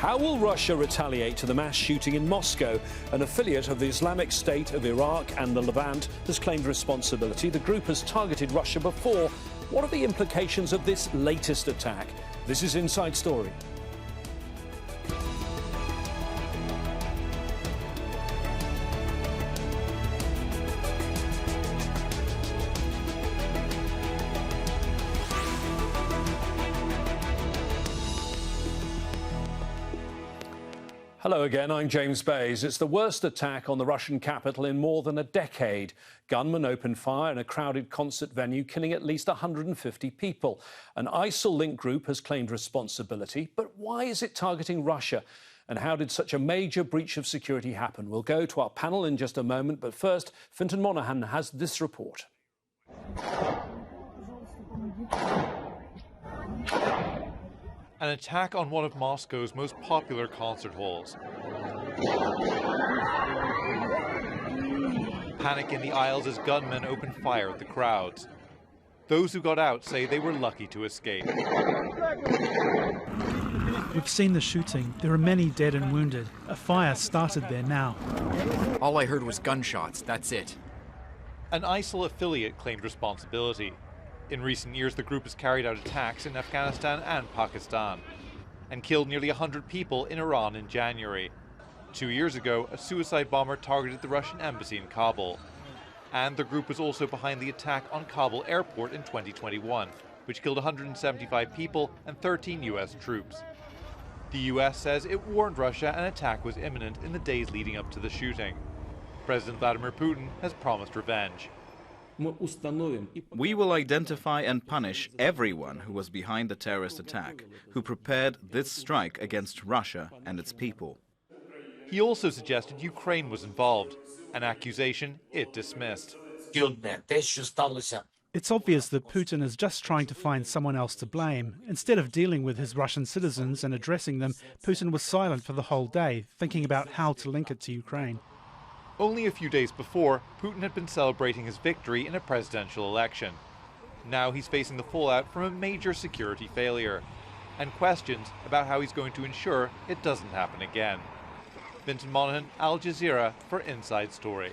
How will Russia retaliate to the mass shooting in Moscow? An affiliate of the Islamic State of Iraq and the Levant has claimed responsibility. The group has targeted Russia before. What are the implications of this latest attack? This is Inside Story. Hello again, I'm James Bays. It's the worst attack on the Russian capital in more than a decade. Gunmen opened fire in a crowded concert venue, killing at least 150 people. An ISIL-linked group has claimed responsibility. But why is it targeting Russia? And how did such a major breach of security happen? We'll go to our panel in just a moment. But first, Fintan Monaghan has this report. An attack on one of Moscow's most popular concert halls. Panic in the aisles as gunmen opened fire at the crowds. Those who got out say they were lucky to escape. We've seen the shooting. There are many dead and wounded. A fire started there now. All I heard was gunshots, that's it. An ISIL affiliate claimed responsibility. In recent years, the group has carried out attacks in Afghanistan and Pakistan and killed nearly 100 people in Iran in January. 2 years ago, a suicide bomber targeted the Russian embassy in Kabul. And the group was also behind the attack on Kabul airport in 2021, which killed 175 people and 13 US troops. The US says it warned Russia an attack was imminent in the days leading up to the shooting. President Vladimir Putin has promised revenge. We will identify and punish everyone who was behind the terrorist attack, who prepared this strike against Russia and its people. He also suggested Ukraine was involved, an accusation it dismissed. It's obvious that Putin is just trying to find someone else to blame. Instead of dealing with his Russian citizens and addressing them, Putin was silent for the whole day, thinking about how to link it to Ukraine. Only a few days before, Putin had been celebrating his victory in a presidential election. Now he's facing the fallout from a major security failure and questions about how he's going to ensure it doesn't happen again. Fintan Monaghan, Al Jazeera for Inside Story.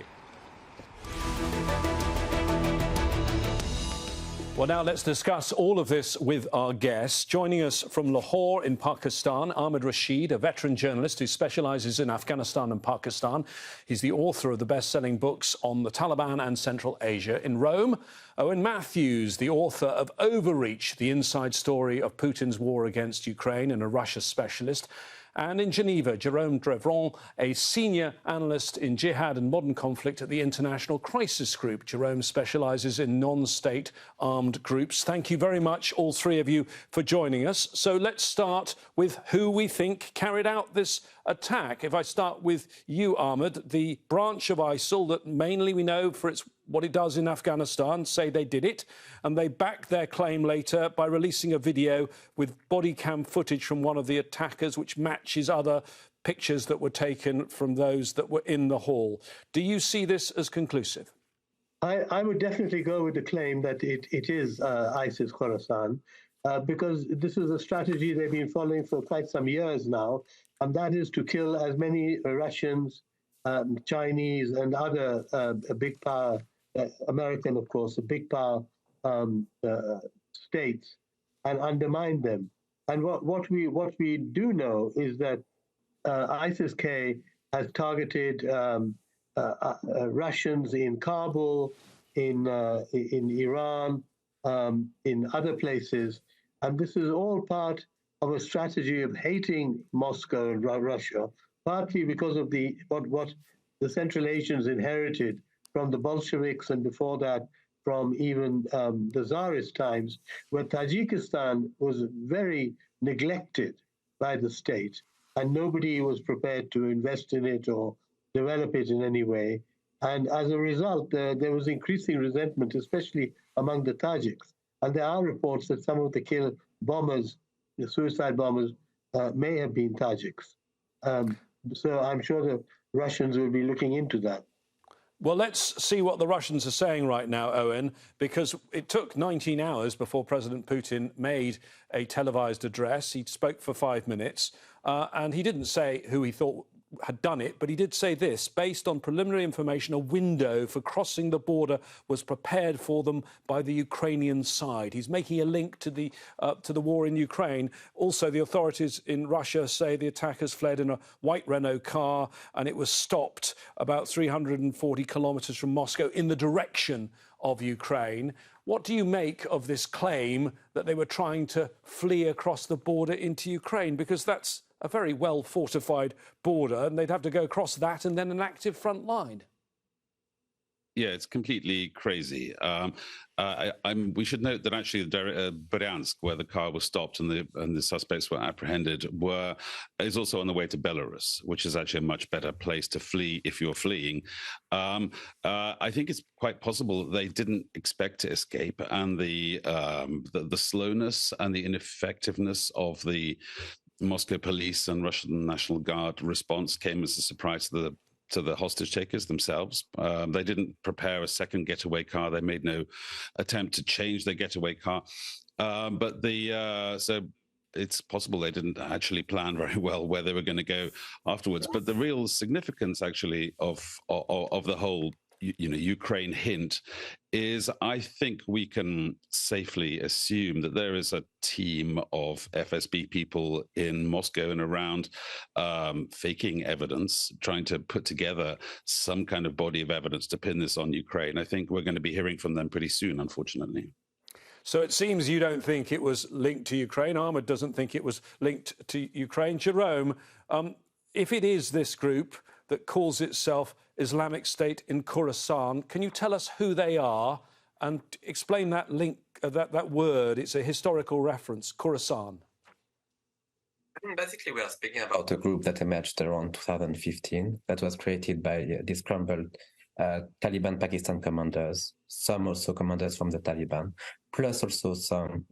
Well, now let's discuss all of this with our guests. Joining us from Lahore in Pakistan, Ahmed Rashid, a veteran journalist who specialises in Afghanistan and Pakistan. He's the author of the best-selling books on the Taliban and Central Asia. In Rome, Owen Matthews, the author of Overreach, the inside story of Putin's war against Ukraine, and a Russia specialist. And in Geneva, Jerome Drevon, a senior analyst in Jihad and Modern Conflict at the International Crisis Group. Jerome specialises in non-state armed groups. Thank you very much, all three of you, for joining us. So let's start with who we think carried out this attack. If I start with you, Ahmed, the branch of ISIL that mainly we know for what it does in Afghanistan, say they did it, and they backed their claim later by releasing a video with body cam footage from one of the attackers, which matches other pictures that were taken from those that were in the hall. Do you see this as conclusive? I would definitely go with the claim that it is ISIS Khorasan, because this is a strategy they've been following for quite some years now, and that is to kill as many Russians, Chinese, and other big power, American, of course, the big power states, and undermine them. And what we do know is that ISIS-K has targeted Russians in Kabul, in Iran, in other places, and this is all part of a strategy of hating Moscow and Russia, partly because of what the Central Asians inherited from the Bolsheviks, and before that from even the Tsarist times, where Tajikistan was very neglected by the state, and nobody was prepared to invest in it or develop it in any way. And as a result, there was increasing resentment, especially among the Tajiks. And there are reports that some of the kill bombers, the suicide bombers, may have been Tajiks. So I'm sure the Russians will be looking into that. Well, let's see what the Russians are saying right now, Owen, because it took 19 hours before President Putin made a televised address. He spoke for 5 minutes. and he didn't say who he thought had done it, but he did say this: based on preliminary information, a window for crossing the border was prepared for them by the Ukrainian side. He's making a link to the war in Ukraine. Also, the authorities in Russia say the attackers fled in a white Renault car, and it was stopped about 340 kilometres from Moscow in the direction of Ukraine. What do you make of this claim that they were trying to flee across the border into Ukraine? Because that's a very well-fortified border, and they'd have to go across that and then an active front line. Yeah, it's completely crazy. We should note that actually Bryansk, where the car was stopped and the suspects were apprehended, is also on the way to Belarus, which is actually a much better place to flee if you're fleeing. I think it's quite possible they didn't expect to escape, and the slowness and the ineffectiveness of the Moscow police and Russian National Guard response came as a surprise to the hostage takers themselves. They didn't prepare a second getaway car. They made no attempt to change their getaway car. So it's possible they didn't actually plan very well where they were going to go afterwards. But the real significance, actually, of the whole Ukraine hint is, I think we can safely assume that there is a team of FSB people in Moscow and around faking evidence, trying to put together some kind of body of evidence to pin this on Ukraine. I think we're going to be hearing from them pretty soon, unfortunately. So it seems you don't think it was linked to Ukraine. Ahmed doesn't think it was linked to Ukraine. Jerome, if it is this group that calls itself Islamic State in Khorasan, can you tell us who they are and explain that link, that word? It's a historical reference, Khorasan. Basically, we are speaking about a group that emerged around 2015 that was created by disgruntled Taliban Pakistan commanders, some also commanders from the Taliban, plus also some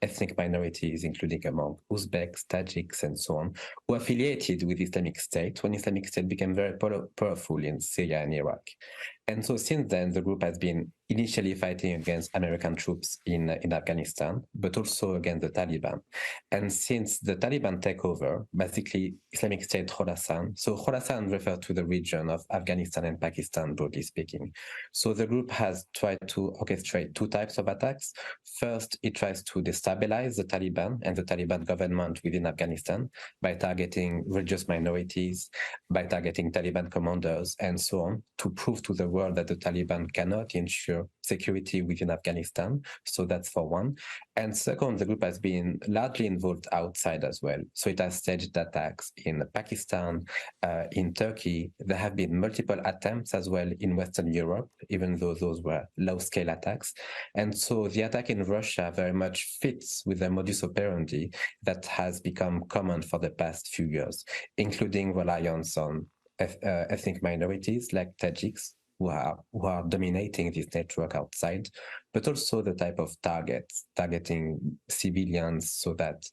ethnic minorities, including among Uzbeks, Tajiks, and so on, who affiliated with Islamic State when Islamic State became very powerful in Syria and Iraq. And so since then, the group has been initially fighting against American troops in Afghanistan, but also against the Taliban. And since the Taliban take over, basically Islamic State Khorasan, so Khorasan refers to the region of Afghanistan and Pakistan, broadly speaking. So the group has tried to orchestrate two types of attacks. First, it tries to destabilize the Taliban and the Taliban government within Afghanistan by targeting religious minorities, by targeting Taliban commanders, and so on, to prove to the world that the Taliban cannot ensure security within Afghanistan. So that's for one. And second, the group has been largely involved outside as well. So it has staged attacks in Pakistan, in Turkey. There have been multiple attempts as well in Western Europe, even though those were low-scale attacks. And so the attack in Russia very much fits with the modus operandi that has become common for the past few years, including reliance on ethnic minorities like Tajiks, who are dominating this network outside, but also the type of targeting civilians so that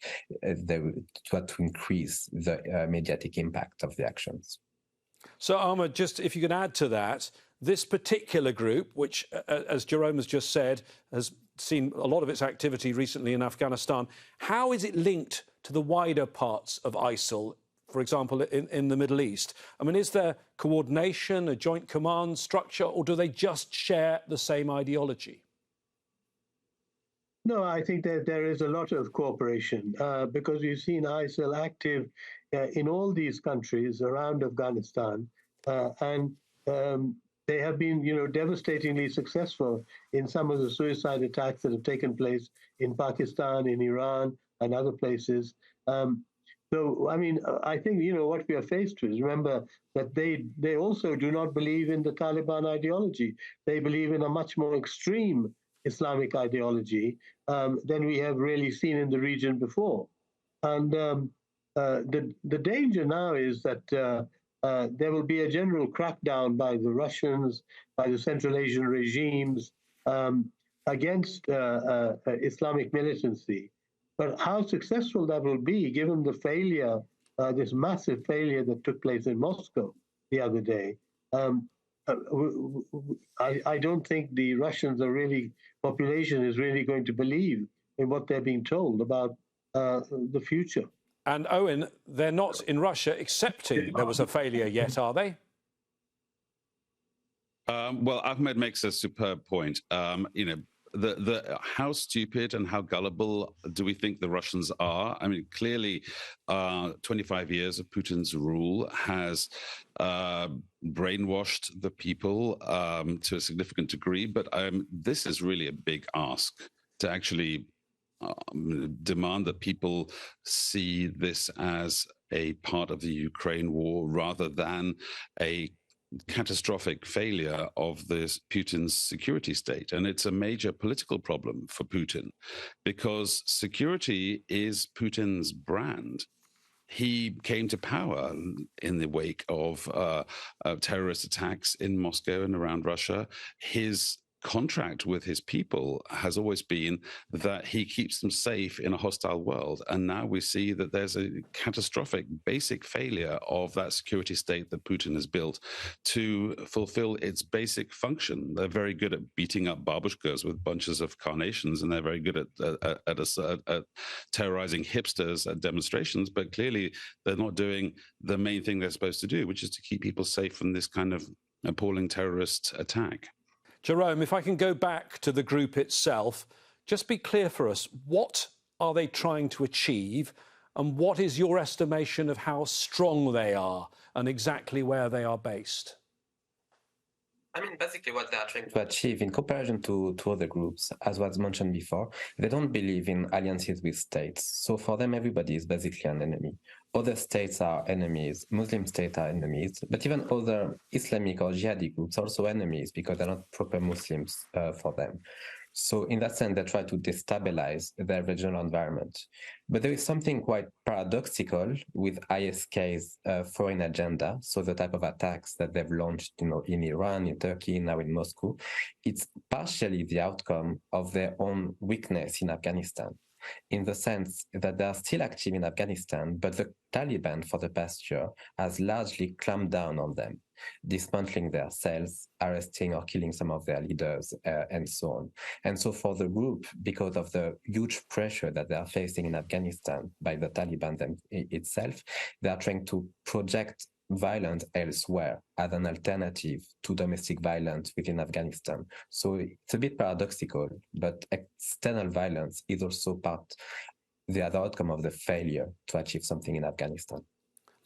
they try to increase the mediatic impact of the actions. So, Ahmed, just if you can add to that, this particular group, which, as Jerome has just said, has seen a lot of its activity recently in Afghanistan, how is it linked to the wider parts of ISIL, for example, in the Middle East? I mean, is there coordination, a joint command structure, or do they just share the same ideology? No, I think that there is a lot of cooperation because you've seen ISIL active in all these countries around Afghanistan, and they have been, devastatingly successful in some of the suicide attacks that have taken place in Pakistan, in Iran, and other places. So, I mean, I think, what we are faced with, remember that they also do not believe in the Taliban ideology. They believe in a much more extreme Islamic ideology than we have really seen in the region before. And the danger now is that there will be a general crackdown by the Russians, by the Central Asian regimes against Islamic militancy. But how successful that will be, given the failure, this massive failure that took place in Moscow the other day, I don't think the Russians population is really going to believe in what they're being told about the future. And Owen, they're not in Russia accepting there was a failure yet, are they? Well, Ahmed makes a superb point. How stupid and how gullible do we think the Russians are? I mean, clearly, 25 years of Putin's rule has brainwashed the people to a significant degree. But this is really a big ask to actually demand that people see this as a part of the Ukraine war rather than a catastrophic failure of this Putin's security state. And it's a major political problem for Putin because security is Putin's brand. He came to power in the wake of terrorist attacks in Moscow and around Russia. His contract with his people has always been that he keeps them safe in a hostile world. And now we see that there's a catastrophic basic failure of that security state that Putin has built to fulfill its basic function. They're very good at beating up babushkas with bunches of carnations, and they're very good at terrorizing hipsters at demonstrations, but clearly they're not doing the main thing they're supposed to do, which is to keep people safe from this kind of appalling terrorist attack. Jerome, if I can go back to the group itself, just be clear for us, what are they trying to achieve and what is your estimation of how strong they are and exactly where they are based? I mean, basically what they are trying to achieve in comparison to other groups, as was mentioned before, they don't believe in alliances with states. So for them, everybody is basically an enemy. Other states are enemies, Muslim states are enemies, but even other Islamic or jihadi groups are also enemies because they're not proper Muslims for them. So in that sense, they try to destabilize their regional environment. But there is something quite paradoxical with ISK's foreign agenda. So the type of attacks that they've launched, in Iran, in Turkey, now in Moscow, it's partially the outcome of their own weakness in Afghanistan, in the sense that they are still active in Afghanistan, but the Taliban for the past year has largely clamped down on them, dismantling their cells, arresting or killing some of their leaders, and so on. And so for the group, because of the huge pressure that they are facing in Afghanistan by the Taliban itself, they are trying to project violence elsewhere as an alternative to domestic violence within Afghanistan. So it's a bit paradoxical, but external violence is also the other outcome of the failure to achieve something in Afghanistan.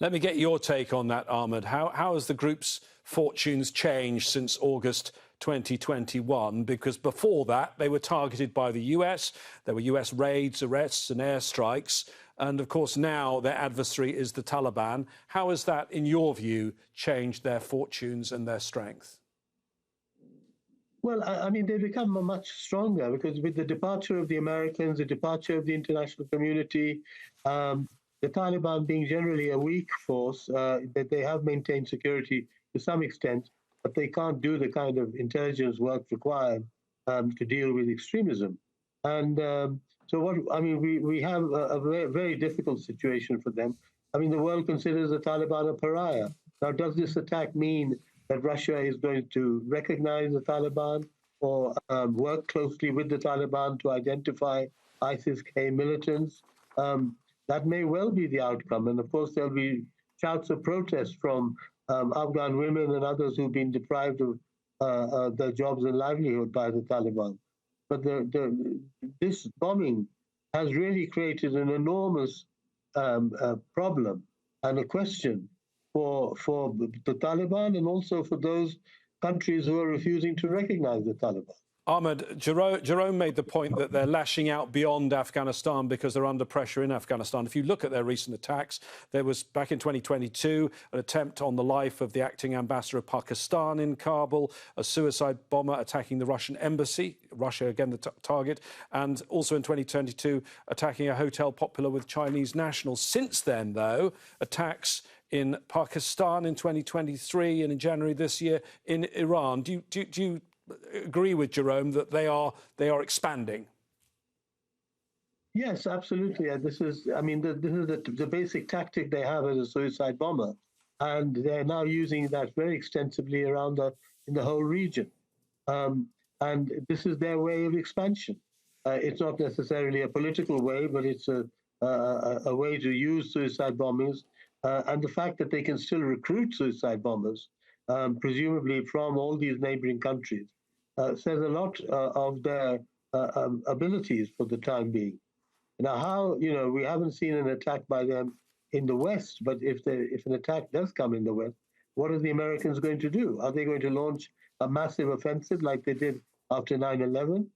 Let me get your take on that, Ahmed. How has the group's fortunes changed since August 2021? Because before that, they were targeted by the US. There were US raids, arrests and airstrikes. And of course, now their adversary is the Taliban. How has that, in your view, changed their fortunes and their strength? Well, I mean, they've become much stronger because with the departure of the Americans, the departure of the international community, the Taliban being generally a weak force, that they have maintained security to some extent, but they can't do the kind of intelligence work required to deal with extremism. And we have a very, very difficult situation for them. I mean, the world considers the Taliban a pariah. Now, does this attack mean that Russia is going to recognize the Taliban or work closely with the Taliban to identify ISIS-K militants? That may well be the outcome. And of course, there'll be shouts of protest from Afghan women and others who've been deprived of their jobs and livelihood by the Taliban. But this bombing has really created an enormous problem and a question for the Taliban and also for those countries who are refusing to recognize the Taliban. Ahmed, Jerome made the point that they're lashing out beyond Afghanistan because they're under pressure in Afghanistan. If you look at their recent attacks, there was, back in 2022, an attempt on the life of the acting ambassador of Pakistan in Kabul, a suicide bomber attacking the Russian embassy, Russia again the target, and also in 2022, attacking a hotel popular with Chinese nationals. Since then, though, attacks in Pakistan in 2023 and in January this year in Iran. Do you agree with Jerome that they are expanding? Yes, absolutely. And this is the basic tactic they have as a suicide bomber, and they're now using that very extensively around in the whole region. And this is their way of expansion. It's not necessarily a political way, but it's a a way to use suicide bombers, and the fact that they can still recruit suicide bombers, presumably from all these neighboring countries, says a lot of their abilities for the time being. Now, how, we haven't seen an attack by them in the West, but if an attack does come in the West, what are the Americans going to do? Are they going to launch a massive offensive like they did after 9/11?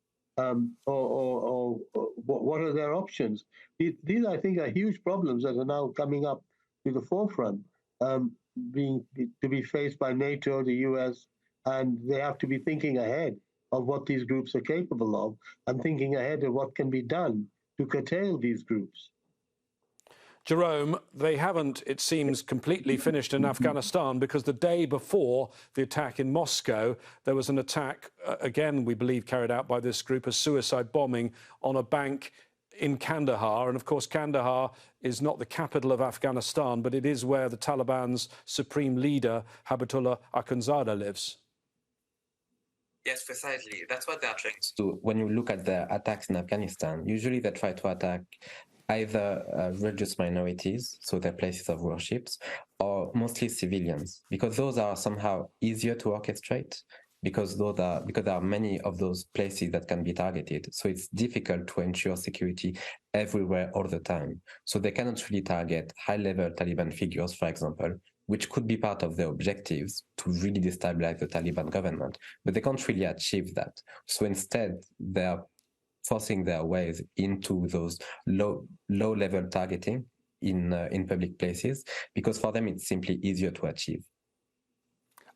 Or what are their options? These, I think, are huge problems that are now coming up to the forefront, to be faced by NATO, the US, and they have to be thinking ahead of what these groups are capable of and thinking ahead of what can be done to curtail these groups. Jerome, they haven't, it seems, completely finished in Afghanistan, because the day before the attack in Moscow, there was an attack, again, we believe, carried out by this group, a suicide bombing on a bank in Kandahar. And of course, Kandahar is not the capital of Afghanistan, but it is where the Taliban's supreme leader, Habibatullah Akhundzada, lives. Yes, precisely. That's what they're trying to do. When you look at the attacks in Afghanistan, usually they try to attack either religious minorities, so their places of worships, or mostly civilians, because those are somehow easier to orchestrate, because there are many of those places that can be targeted. So it's difficult to ensure security everywhere all the time. So they cannot really target high-level Taliban figures, for example, which could be part of their objectives to really destabilize the Taliban government, but they can't really achieve that. So instead, they're forcing their ways into those low-level targeting in public places, because for them it's simply easier to achieve.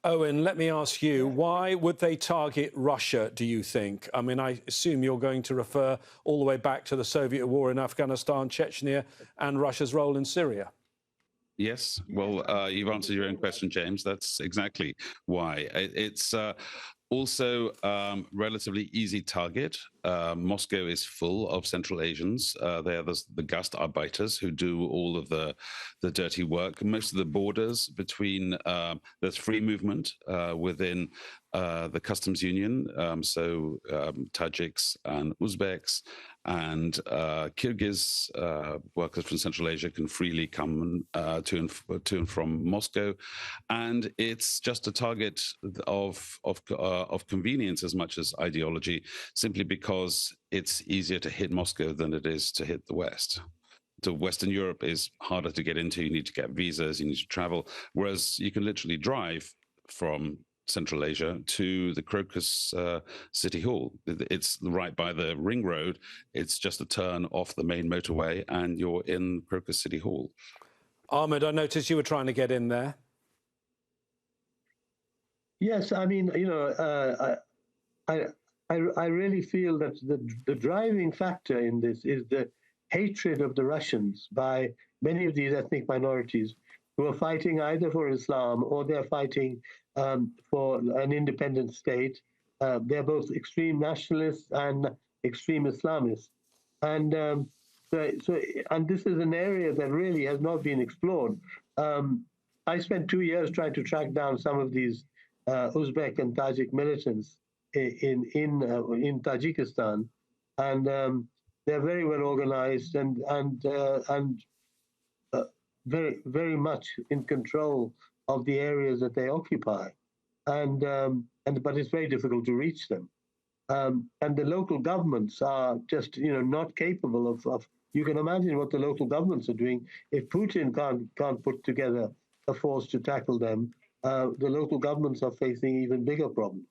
Owen, let me ask you, why would they target Russia, do you think? I mean, I assume you're going to refer all the way back to the Soviet war in Afghanistan, Chechnya, and Russia's role in Syria. Yes, well, you've answered your own question, James. That's exactly why. It's also relatively easy target. Moscow is full of Central Asians. They are the Gastarbeiters who do all of the dirty work. Most of the borders between, there's free movement within the customs union. So Tajiks and Uzbeks and Kyrgyz workers from Central Asia can freely come to and from Moscow, and it's just a target of convenience as much as ideology, simply because it's easier to hit Moscow than it is to hit the West. So Western Europe is harder to get into. You need to get visas, you need to travel, whereas you can literally drive from Central Asia to the Crocus City Hall. It's right by the ring road. It's just a turn off the main motorway and you're in Crocus City Hall. Ahmed, I noticed you were trying to get in there. Yes, I mean, I really feel that the driving factor in this is the hatred of the Russians by many of these ethnic minorities who are fighting either for Islam or they're fighting for an independent state. They're both extreme nationalists and extreme Islamists. And and this is an area that really has not been explored. I spent 2 years trying to track down some of these Uzbek and Tajik militants in Tajikistan, and they're very well organized and very, very much in control of the areas that they occupy, but it's very difficult to reach them. And the local governments are just, not capable of. You can imagine what the local governments are doing if Putin can't put together a force to tackle them. The local governments are facing even bigger problems.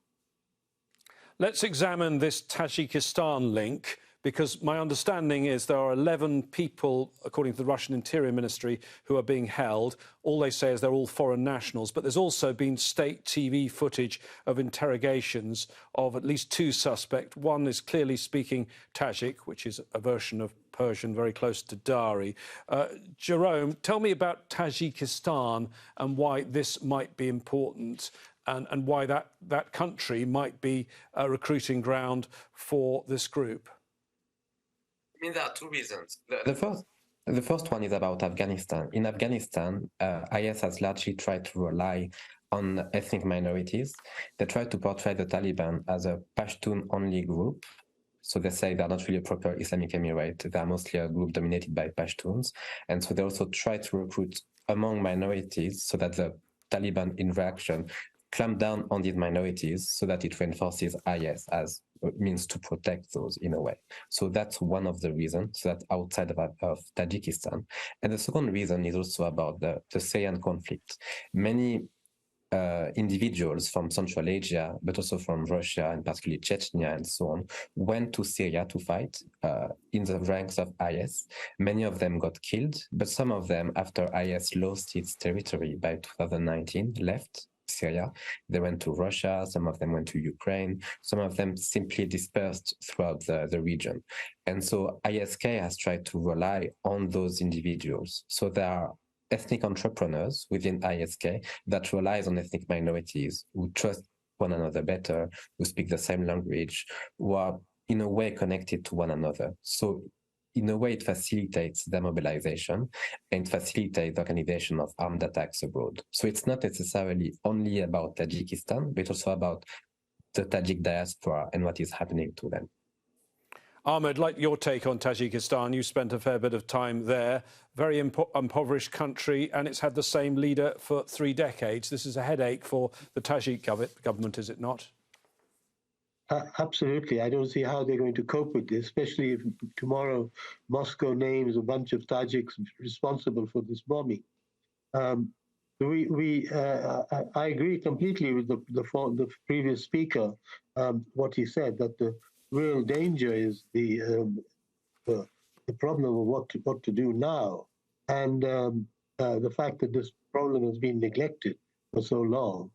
Let's examine this Tajikistan link, because my understanding is there are 11 people, according to the Russian Interior Ministry, who are being held. All they say is they're all foreign nationals, but there's also been state TV footage of interrogations of at least 2 suspects. One is clearly speaking Tajik, which is a version of Persian very close to Dari. Jerome, tell me about Tajikistan and why this might be important, and why that country might be a recruiting ground for this group. I mean, there are 2 reasons. The first one is about Afghanistan. In Afghanistan, IS has largely tried to rely on ethnic minorities. They tried to portray the Taliban as a Pashtun-only group. So they say they're not really a proper Islamic emirate. They're mostly a group dominated by Pashtuns. And so they also try to recruit among minorities so that the Taliban in reaction clamp down on these minorities so that it reinforces IS as a means to protect those in a way. So that's one of the reasons, so that's outside of Tajikistan. And the second reason is also about the Syrian conflict. Many individuals from Central Asia, but also from Russia and particularly Chechnya and so on, went to Syria to fight in the ranks of IS. Many of them got killed, but some of them, after IS lost its territory by 2019, left Syria. They went to Russia, some of them went to Ukraine, some of them simply dispersed throughout the region. And so ISK has tried to rely on those individuals. So there are ethnic entrepreneurs within ISK that relies on ethnic minorities who trust one another better, who speak the same language, who are in a way connected to one another. So in a way, it facilitates demobilization and facilitates the organization of armed attacks abroad. So it's not necessarily only about Tajikistan, but also about the Tajik diaspora and what is happening to them. Ahmed, like your take on Tajikistan, you spent a fair bit of time there. Very impoverished country, and it's had the same leader for 3 decades. This is a headache for the Tajik government, is it not? Absolutely. I don't see how they're going to cope with this, especially if tomorrow Moscow names a bunch of Tajiks responsible for this bombing. I agree completely with the previous speaker, what he said, that the real danger is the problem of what to do now, and the fact that this problem has been neglected for so long.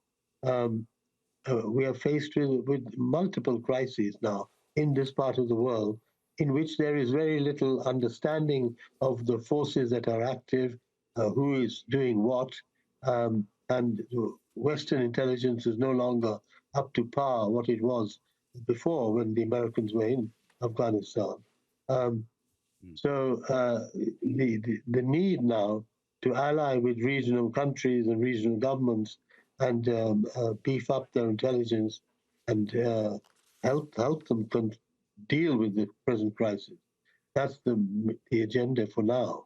We are faced with multiple crises now in this part of the world, in which there is very little understanding of the forces that are active, who is doing what, and Western intelligence is no longer up to par what it was before when the Americans were in Afghanistan. So the need now to ally with regional countries and regional governments and beef up their intelligence and help them deal with the present crisis. That's the agenda for now.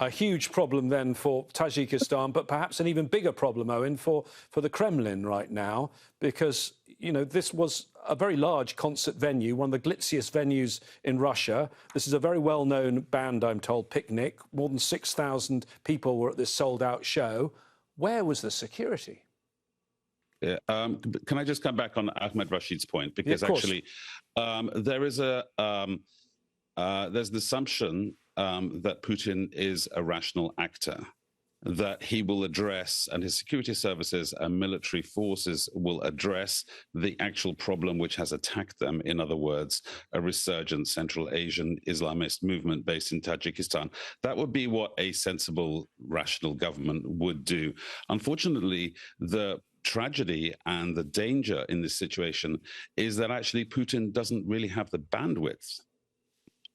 A huge problem then for Tajikistan, but perhaps an even bigger problem, Owen, for the Kremlin right now, because, you know, this was a very large concert venue, one of the glitziest venues in Russia. This is a very well-known band, I'm told, Picnic. More than 6,000 people were at this sold-out show. Where was the security? Yeah, can I just come back on Ahmed Rashid's point? Because actually, there is there's the assumption that Putin is a rational actor, that he will address, and his security services and military forces will address the actual problem which has attacked them. In other words, a resurgent Central Asian Islamist movement based in Tajikistan. That would be what a sensible, rational government would do. Unfortunately, the tragedy and the danger in this situation is that actually Putin doesn't really have the bandwidth,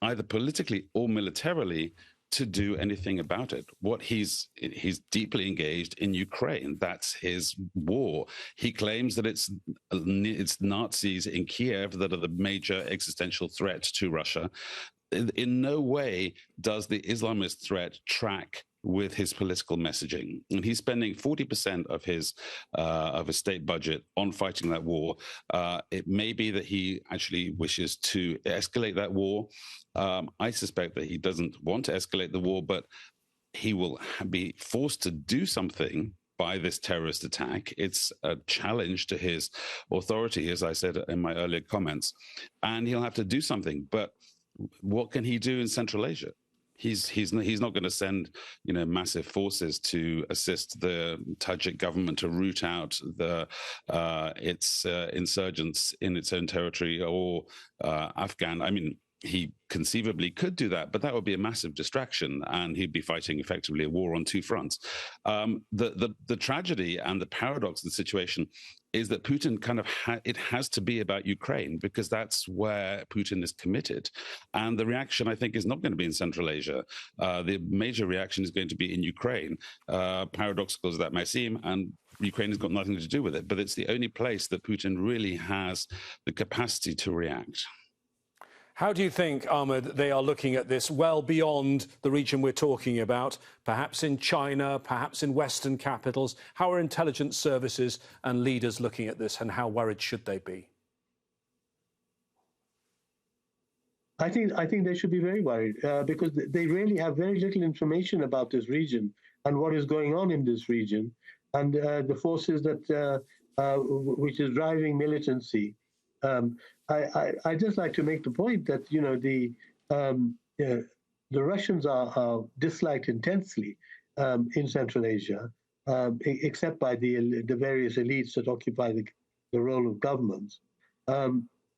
either politically or militarily, to do anything about it. What he's deeply engaged in Ukraine. That's his war. He claims that it's Nazis in Kiev that are the major existential threat to Russia. In no way does the Islamist threat track with his political messaging, and he's spending 40% of his state budget on fighting that war. It may be that he actually wishes to escalate that war. I suspect that he doesn't want to escalate the war, but he will be forced to do something by this terrorist attack. It's a challenge to his authority, as I said in my earlier comments, and he'll have to do something. But what can he do in Central Asia? He's not going to send, you know, massive forces to assist the Tajik government to root out its insurgents in its own territory, or Afghan. I mean, he conceivably could do that, but that would be a massive distraction, and he'd be fighting effectively a war on 2 fronts. The tragedy and the paradox of the situation is that Putin kind of it has to be about Ukraine, because that's where Putin is committed. And the reaction, I think, is not going to be in Central Asia. The major reaction is going to be in Ukraine, paradoxical as that may seem, and Ukraine has got nothing to do with it. But it's the only place that Putin really has the capacity to react. How do you think, Ahmed, they are looking at this well beyond the region we're talking about, perhaps in China, perhaps in Western capitals? How are intelligence services and leaders looking at this, and how worried should they be? I think they should be very worried because they really have very little information about this region and what is going on in this region, and the forces that which is driving militancy. I just like to make the point that the Russians are disliked intensely in Central Asia, except by the various elites that occupy the role of governments.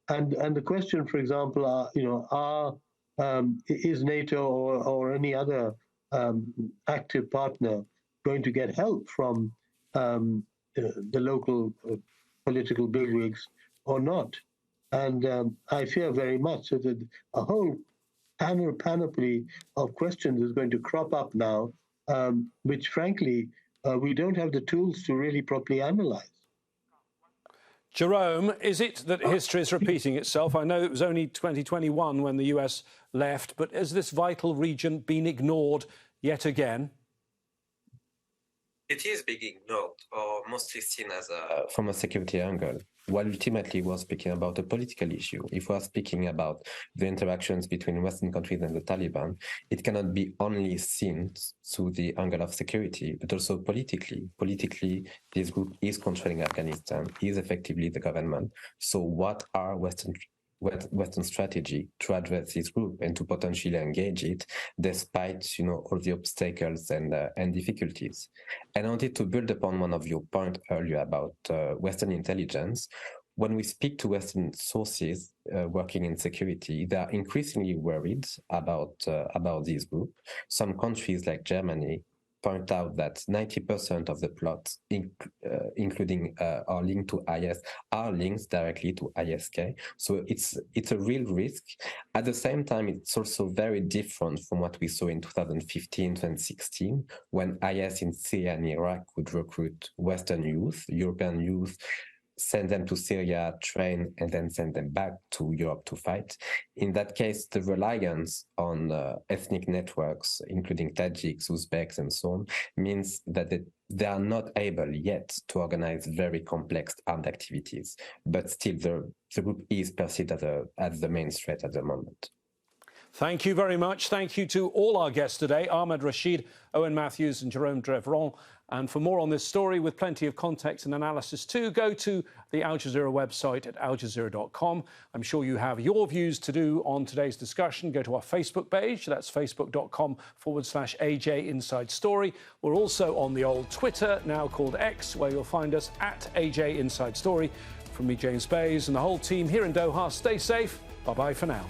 And the question, for example, is NATO or any other active partner going to get help from the local political bigwigs or not? And I fear very much that a whole panoply of questions is going to crop up now, which, frankly, we don't have the tools to really properly analyze. Jerome, is it that history is repeating itself? I know it was only 2021 when the US left, but has this vital region been ignored yet again? It is being ignored, or mostly seen as from a security angle, while ultimately we're speaking about a political issue. If we're speaking about the interactions between Western countries and the Taliban, it cannot be only seen through the angle of security, but also politically. Politically, this group is controlling Afghanistan, is effectively the government. So what are Western strategy to address this group and to potentially engage it, despite all the obstacles and difficulties? And I wanted to build upon one of your points earlier about Western intelligence. When we speak to Western sources working in security, they are increasingly worried about this group. Some countries like Germany point out that 90% of the plots, including are linked to IS, are linked directly to ISK. So it's a real risk. At the same time, it's also very different from what we saw in 2015, 2016, when IS in Syria and Iraq would recruit Western youth, European youth, send them to Syria, train, and then send them back to Europe to fight. In that case, the reliance on ethnic networks, including Tajiks, Uzbeks, and so on, means that they are not able yet to organize very complex armed activities. But still, the group is perceived as the main threat at the moment. Thank you very much. Thank you to all our guests today, Ahmed Rashid, Owen Matthews and Jerome Drevon. And for more on this story, with plenty of context and analysis too, go to the Al Jazeera website at aljazeera.com. I'm sure you have your views to do on today's discussion. Go to our Facebook page. That's facebook.com/AJ Inside Story. We're also on the old Twitter, now called X, where you'll find us at AJ Inside Story. From me, James Bays, and the whole team here in Doha, stay safe. Bye-bye for now.